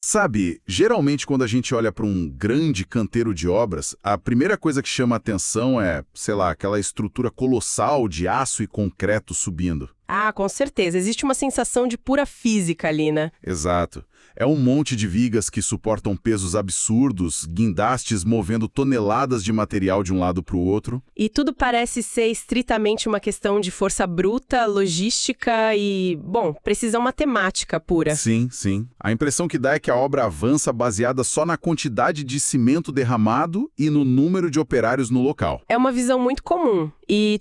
Sabe, geralmente quando a gente olha para um grande canteiro de obras, a primeira coisa que chama a atenção é, sei lá, aquela estrutura colossal de aço e concreto subindo. Ah, com certeza. Existe uma sensação de pura física ali, né? Exato. É um monte de vigas que suportam pesos absurdos, guindastes movendo toneladas de material de um lado para o outro. E tudo parece ser estritamente uma questão de força bruta, logística e, bom, precisão matemática pura. Sim, sim. A impressão que dá é que a obra avança baseada só na quantidade de cimento derramado e no número de operários no local. É uma visão muito comum e,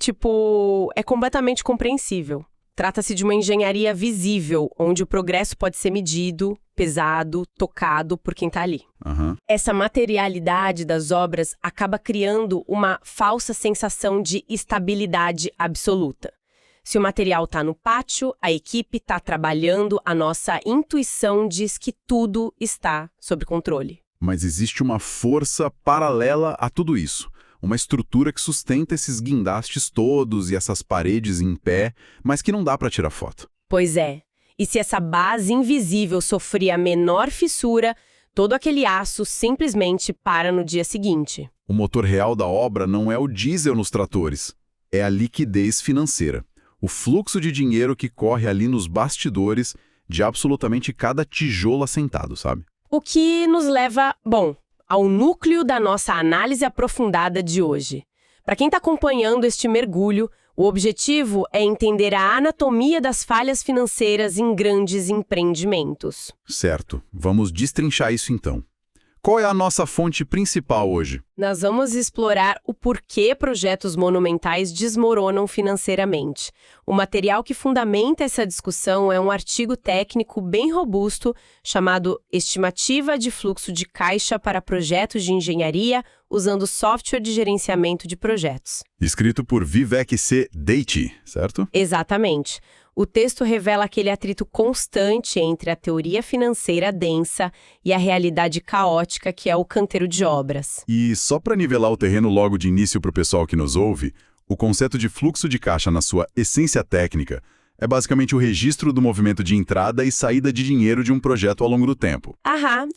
é completamente compreensível. Trata-se de uma engenharia visível, onde o progresso pode ser medido, pesado, tocado por quem está ali. Essa materialidade das obras acaba criando uma falsa sensação de estabilidade absoluta. Se o material está no pátio, a equipe está trabalhando, a nossa intuição diz que tudo está sob controle. Mas existe uma força paralela a tudo isso. Uma estrutura que sustenta esses guindastes todos e essas paredes em pé, mas que não dá para tirar foto. Pois é. E se essa base invisível sofrer a menor fissura, todo aquele aço simplesmente para no dia seguinte. O motor real da obra não é o diesel nos tratores, é a liquidez financeira. O fluxo de dinheiro que corre ali nos bastidores de absolutamente cada tijolo assentado, sabe? O que nos leva, ao núcleo da nossa análise aprofundada de hoje. Para quem está acompanhando este mergulho, o objetivo é entender a anatomia das falhas financeiras em grandes empreendimentos. Certo. Vamos destrinchar isso então. Qual é a nossa fonte principal hoje? Nós vamos explorar o porquê projetos monumentais desmoronam financeiramente. O material que fundamenta essa discussão é um artigo técnico bem robusto chamado Estimativa de Fluxo de Caixa para Projetos de Engenharia usando Software de Gerenciamento de Projetos. Escrito por Vivek C. Deiti, certo? Exatamente. O texto revela aquele atrito constante entre a teoria financeira densa e a realidade caótica que é o canteiro de obras. E só para nivelar o terreno logo de início para o pessoal que nos ouve, o conceito de fluxo de caixa na sua essência técnica é basicamente o registro do movimento de entrada e saída de dinheiro de um projeto ao longo do tempo.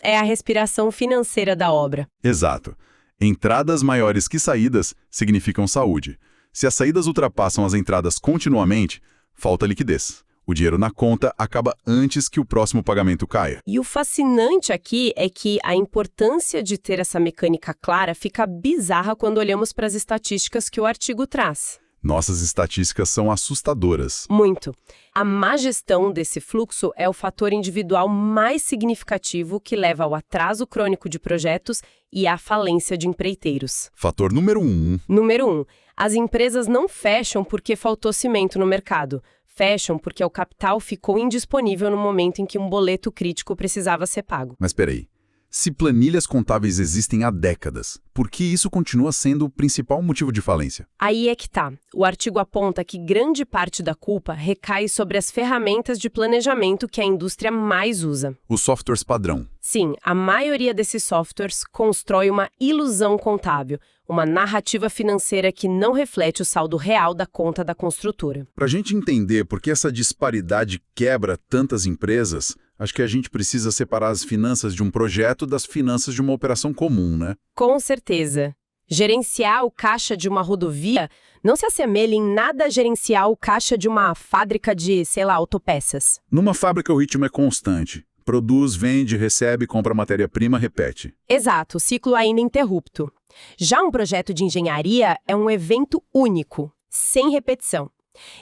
É a respiração financeira da obra. Exato. Entradas maiores que saídas significam saúde. Se as saídas ultrapassam as entradas continuamente, falta liquidez. O dinheiro na conta acaba antes que o próximo pagamento caia. E o fascinante aqui é que a importância de ter essa mecânica clara fica bizarra quando olhamos para as estatísticas que o artigo traz. Nossas estatísticas são assustadoras. Muito. A má gestão desse fluxo é o fator individual mais significativo que leva ao atraso crônico de projetos e à falência de empreiteiros. Fator número 1. Número 1. As empresas não fecham porque faltou cimento no mercado. Fecham porque o capital ficou indisponível no momento em que um boleto crítico precisava ser pago. Mas peraí. Se planilhas contábeis existem há décadas, por que isso continua sendo o principal motivo de falência? Aí é que tá. O artigo aponta que grande parte da culpa recai sobre as ferramentas de planejamento que a indústria mais usa. Os softwares padrão. Sim, a maioria desses softwares constrói uma ilusão contábil, uma narrativa financeira que não reflete o saldo real da conta da construtora. Para a gente entender por que essa disparidade quebra tantas empresas, acho que a gente precisa separar as finanças de um projeto das finanças de uma operação comum, né? Com certeza. Gerenciar o caixa de uma rodovia não se assemelha em nada a gerenciar o caixa de uma fábrica de, autopeças. Numa fábrica o ritmo é constante. Produz, vende, recebe, compra matéria-prima, repete. Exato, o ciclo é ininterrupto. Já um projeto de engenharia é um evento único, sem repetição.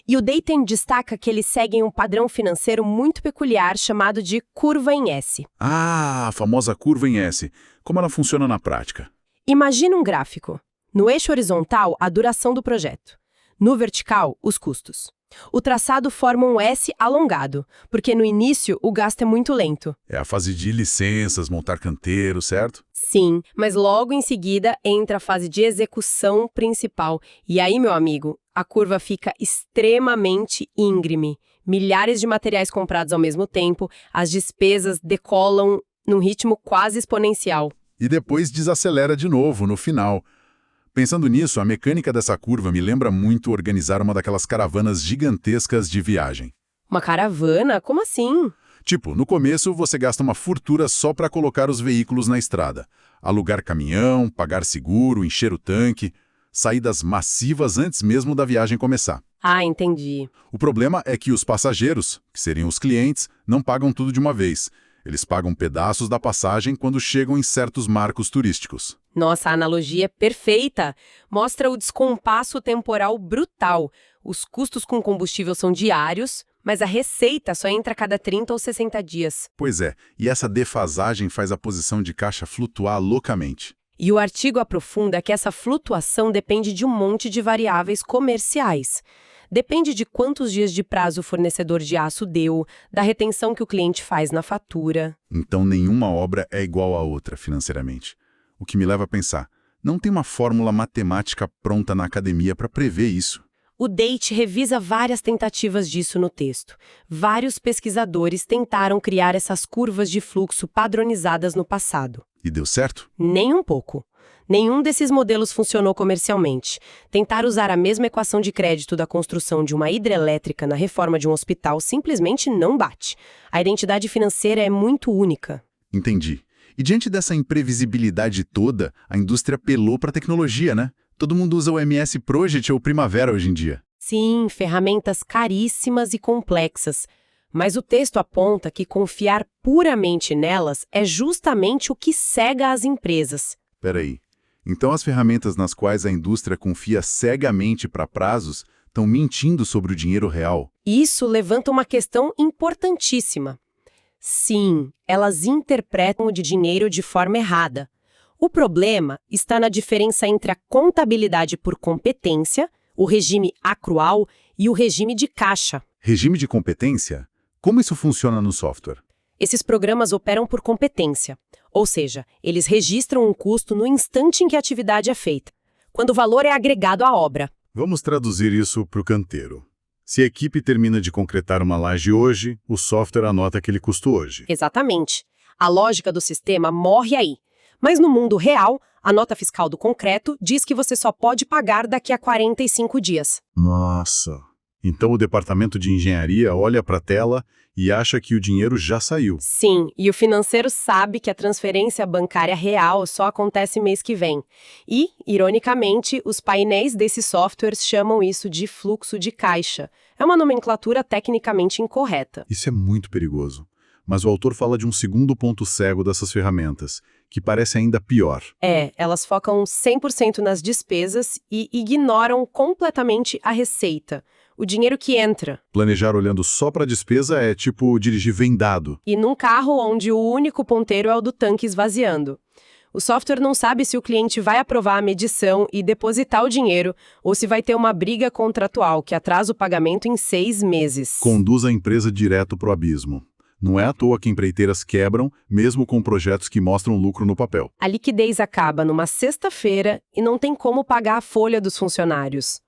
E o Deiti destaca que eles seguem um padrão financeiro muito peculiar chamado de curva em S. Ah, a famosa curva em S. Como ela funciona na prática? Imagina um gráfico. No eixo horizontal, a duração do projeto. No vertical, os custos. O traçado forma um S alongado, porque no início o gasto é muito lento. É a fase de licenças, montar canteiro, certo? Sim, mas logo em seguida entra a fase de execução principal. E aí, meu amigo, a curva fica extremamente íngreme. Milhares de materiais comprados ao mesmo tempo, as despesas decolam num ritmo quase exponencial. E depois desacelera de novo no final. Pensando nisso, a mecânica dessa curva me lembra muito organizar uma daquelas caravanas gigantescas de viagem. Uma caravana? Como assim? Tipo, no começo você gasta uma fortuna só para colocar os veículos na estrada. Alugar caminhão, pagar seguro, encher o tanque, saídas massivas antes mesmo da viagem começar. Ah, entendi. O problema é que os passageiros, que seriam os clientes, não pagam tudo de uma vez. Eles pagam pedaços da passagem quando chegam em certos marcos turísticos. Nossa, a analogia é perfeita. Mostra o descompasso temporal brutal. Os custos com combustível são diários, mas a receita só entra a cada 30 ou 60 dias. Pois é, e essa defasagem faz a posição de caixa flutuar loucamente. E o artigo aprofunda que essa flutuação depende de um monte de variáveis comerciais. Depende de quantos dias de prazo o fornecedor de aço deu, da retenção que o cliente faz na fatura. Então nenhuma obra é igual à outra financeiramente. O que me leva a pensar, não tem uma fórmula matemática pronta na academia para prever isso. O Date revisa várias tentativas disso no texto. Vários pesquisadores tentaram criar essas curvas de fluxo padronizadas no passado. E deu certo? Nem um pouco. Nenhum desses modelos funcionou comercialmente. Tentar usar a mesma equação de crédito da construção de uma hidrelétrica na reforma de um hospital simplesmente não bate. A identidade financeira é muito única. Entendi. E diante dessa imprevisibilidade toda, a indústria apelou para a tecnologia, né? Todo mundo usa o MS Project ou Primavera hoje em dia. Sim, ferramentas caríssimas e complexas. Mas o texto aponta que confiar puramente nelas é justamente o que cega as empresas. Peraí. Então as ferramentas nas quais a indústria confia cegamente para prazos estão mentindo sobre o dinheiro real? Isso levanta uma questão importantíssima. Sim, elas interpretam o de dinheiro de forma errada. O problema está na diferença entre a contabilidade por competência, o regime accrual, e o regime de caixa. Regime de competência? Como isso funciona no software? Esses programas operam por competência, ou seja, eles registram um custo no instante em que a atividade é feita, quando o valor é agregado à obra. Vamos traduzir isso para o canteiro. Se a equipe termina de concretar uma laje hoje, o software anota aquele custo hoje. Exatamente. A lógica do sistema morre aí. Mas no mundo real, a nota fiscal do concreto diz que você só pode pagar daqui a 45 dias. Nossa! Então o departamento de engenharia olha para a tela e acha que o dinheiro já saiu. Sim, e o financeiro sabe que a transferência bancária real só acontece mês que vem. E, ironicamente, os painéis desses softwares chamam isso de fluxo de caixa. É uma nomenclatura tecnicamente incorreta. Isso é muito perigoso. Mas o autor fala de um segundo ponto cego dessas ferramentas, que parece ainda pior. Elas focam 100% nas despesas e ignoram completamente a receita, o dinheiro que entra. Planejar olhando só para a despesa é tipo dirigir vendado. E num carro onde o único ponteiro é o do tanque esvaziando. O software não sabe se o cliente vai aprovar a medição e depositar o dinheiro ou se vai ter uma briga contratual que atrasa o pagamento em 6 meses. Conduz a empresa direto para o abismo. Não é à toa que empreiteiras quebram, mesmo com projetos que mostram lucro no papel. A liquidez acaba numa sexta-feira e não tem como pagar a folha dos funcionários.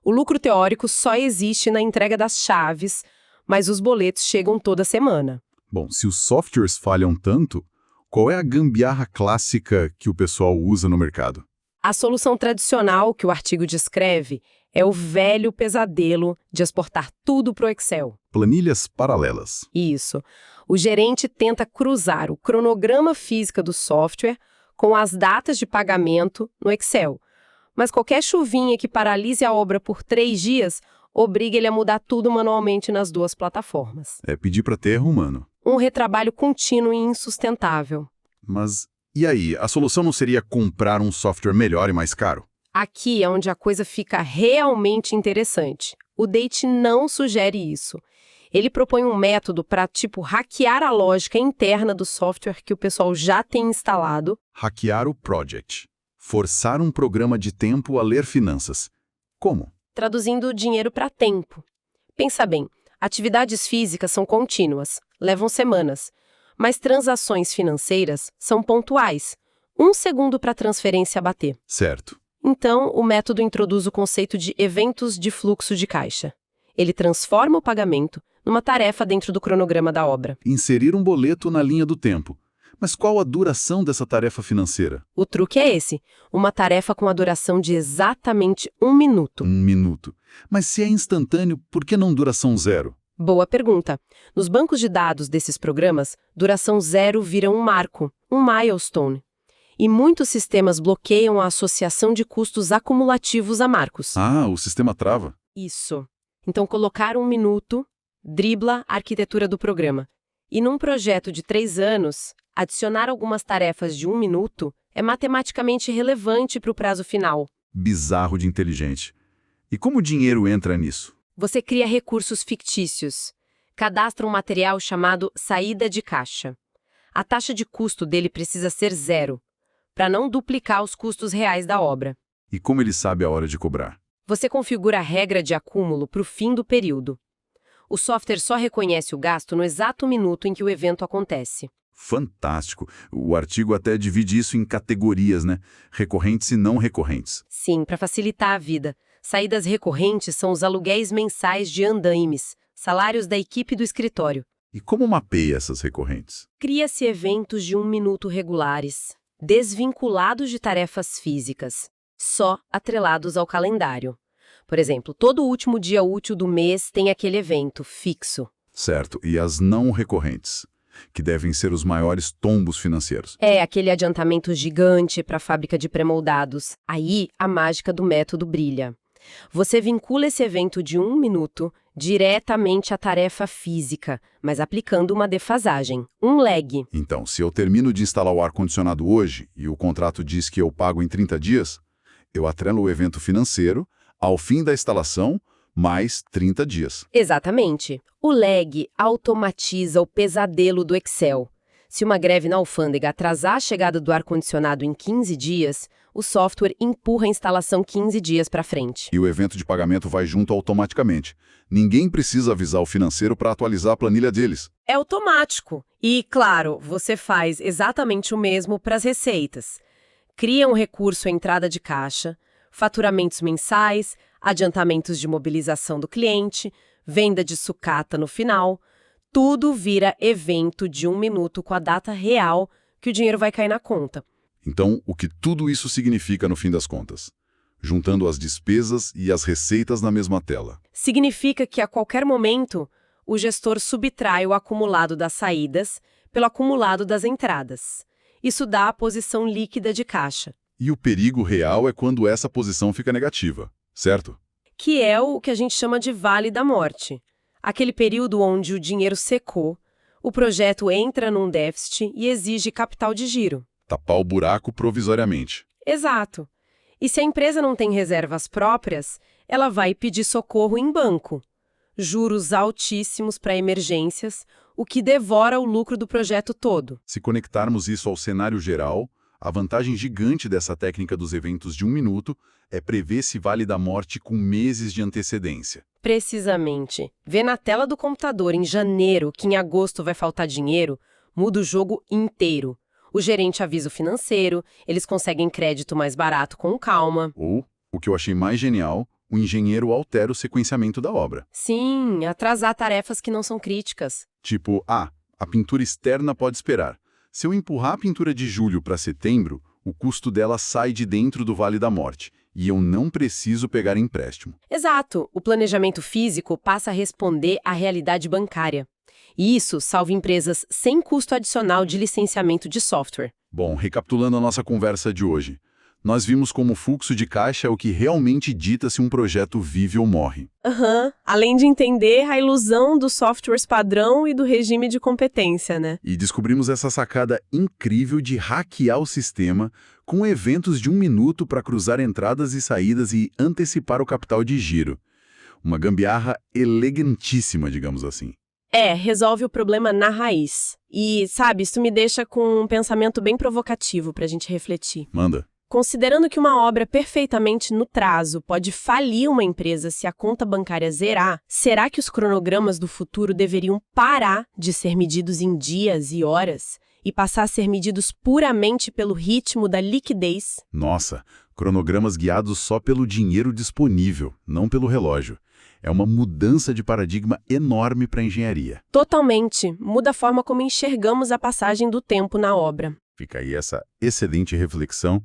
O lucro teórico só existe na entrega das chaves, mas os boletos chegam toda semana. Bom, se os softwares falham tanto, qual é a gambiarra clássica que o pessoal usa no mercado? A solução tradicional que o artigo descreve é o velho pesadelo de exportar tudo para o Excel. Planilhas paralelas. Isso. O gerente tenta cruzar o cronograma físico do software com as datas de pagamento no Excel. Mas qualquer chuvinha que paralise a obra por 3 dias obriga ele a mudar tudo manualmente nas duas plataformas. É pedir para ter erro humano. Um retrabalho contínuo e insustentável. Mas e aí? A solução não seria comprar um software melhor e mais caro? Aqui é onde a coisa fica realmente interessante. O Date não sugere isso. Ele propõe um método para, hackear a lógica interna do software que o pessoal já tem instalado. Hackear o project. Forçar um programa de tempo a ler finanças. Como? Traduzindo dinheiro para tempo. Pensa bem, atividades físicas são contínuas, levam semanas. Mas transações financeiras são pontuais. 1 segundo para a transferência bater. Certo. Então, o método introduz o conceito de eventos de fluxo de caixa. Ele transforma o pagamento numa tarefa dentro do cronograma da obra. Inserir um boleto na linha do tempo. Mas qual a duração dessa tarefa financeira? O truque é esse, uma tarefa com a duração de exatamente 1 minuto. 1 minuto. Mas se é instantâneo, por que não duração 0? Boa pergunta. Nos bancos de dados desses programas, duração zero vira um marco, um milestone. E muitos sistemas bloqueiam a associação de custos acumulativos a marcos. Ah, o sistema trava. Isso. Então, colocar 1 minuto dribla a arquitetura do programa. E num projeto de 3 anos, adicionar algumas tarefas de 1 minuto é matematicamente relevante para o prazo final. Bizarro de inteligente. E como o dinheiro entra nisso? Você cria recursos fictícios. Cadastra um material chamado saída de caixa. A taxa de custo dele precisa ser zero, para não duplicar os custos reais da obra. E como ele sabe a hora de cobrar? Você configura a regra de acúmulo para o fim do período. O software só reconhece o gasto no exato minuto em que o evento acontece. Fantástico. O artigo até divide isso em categorias, né? Recorrentes e não recorrentes. Sim, para facilitar a vida. Saídas recorrentes são os aluguéis mensais de andaimes, salários da equipe do escritório. E como mapeia essas recorrentes? Cria-se eventos de 1 minuto regulares, desvinculados de tarefas físicas, só atrelados ao calendário. Por exemplo, todo último dia útil do mês tem aquele evento fixo. Certo. E as não recorrentes, que devem ser os maiores tombos financeiros. É aquele adiantamento gigante para a fábrica de pré-moldados. Aí a mágica do método brilha. Você vincula esse evento de 1 minuto diretamente à tarefa física, mas aplicando uma defasagem, um lag. Então, se eu termino de instalar o ar-condicionado hoje e o contrato diz que eu pago em 30 dias, eu atrelo o evento financeiro ao fim da instalação, mais 30 dias. Exatamente. O lag automatiza o pesadelo do Excel. Se uma greve na alfândega atrasar a chegada do ar-condicionado em 15 dias, o software empurra a instalação 15 dias para frente. E o evento de pagamento vai junto automaticamente. Ninguém precisa avisar o financeiro para atualizar a planilha deles. É automático. E, claro, você faz exatamente o mesmo para as receitas. Cria um recurso à entrada de caixa, faturamentos mensais, adiantamentos de mobilização do cliente, venda de sucata no final. Tudo vira evento de 1 minuto com a data real que o dinheiro vai cair na conta. Então, o que tudo isso significa no fim das contas? Juntando as despesas e as receitas na mesma tela. Significa que a qualquer momento, o gestor subtrai o acumulado das saídas pelo acumulado das entradas. Isso dá a posição líquida de caixa. E o perigo real é quando essa posição fica negativa, certo? Que é o que a gente chama de vale da morte. Aquele período onde o dinheiro secou, o projeto entra num déficit e exige capital de giro. Tapar o buraco provisoriamente. Exato. E se a empresa não tem reservas próprias, ela vai pedir socorro em banco. Juros altíssimos para emergências, o que devora o lucro do projeto todo. Se conectarmos isso ao cenário geral, a vantagem gigante dessa técnica dos eventos de 1 minuto é prever esse vale da morte com meses de antecedência. Precisamente. Ver na tela do computador em janeiro que em agosto vai faltar dinheiro, muda o jogo inteiro. O gerente avisa o financeiro, eles conseguem crédito mais barato com calma. Ou, o que eu achei mais genial, o engenheiro altera o sequenciamento da obra. Sim, atrasar tarefas que não são críticas. Tipo, a pintura externa pode esperar. Se eu empurrar a pintura de julho para setembro, o custo dela sai de dentro do Vale da Morte e eu não preciso pegar empréstimo. Exato. O planejamento físico passa a responder à realidade bancária. E isso salva empresas sem custo adicional de licenciamento de software. Bom, recapitulando a nossa conversa de hoje, nós vimos como o fluxo de caixa é o que realmente dita se um projeto vive ou morre. Além de entender a ilusão dos softwares padrão e do regime de competência, né? E descobrimos essa sacada incrível de hackear o sistema com eventos de 1 minuto para cruzar entradas e saídas e antecipar o capital de giro. Uma gambiarra elegantíssima, digamos assim. Resolve o problema na raiz. E, sabe, isso me deixa com um pensamento bem provocativo pra gente refletir. Manda. Considerando que uma obra perfeitamente no prazo pode falir uma empresa se a conta bancária zerar, será que os cronogramas do futuro deveriam parar de ser medidos em dias e horas e passar a ser medidos puramente pelo ritmo da liquidez? Nossa, cronogramas guiados só pelo dinheiro disponível, não pelo relógio. É uma mudança de paradigma enorme para a engenharia. Totalmente. Muda a forma como enxergamos a passagem do tempo na obra. Fica aí essa excelente reflexão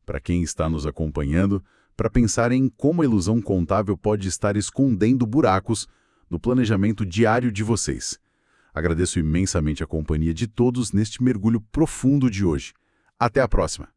para quem está nos acompanhando, para pensar em como a ilusão contábil pode estar escondendo buracos no planejamento diário de vocês. Agradeço imensamente a companhia de todos neste mergulho profundo de hoje. Até a próxima!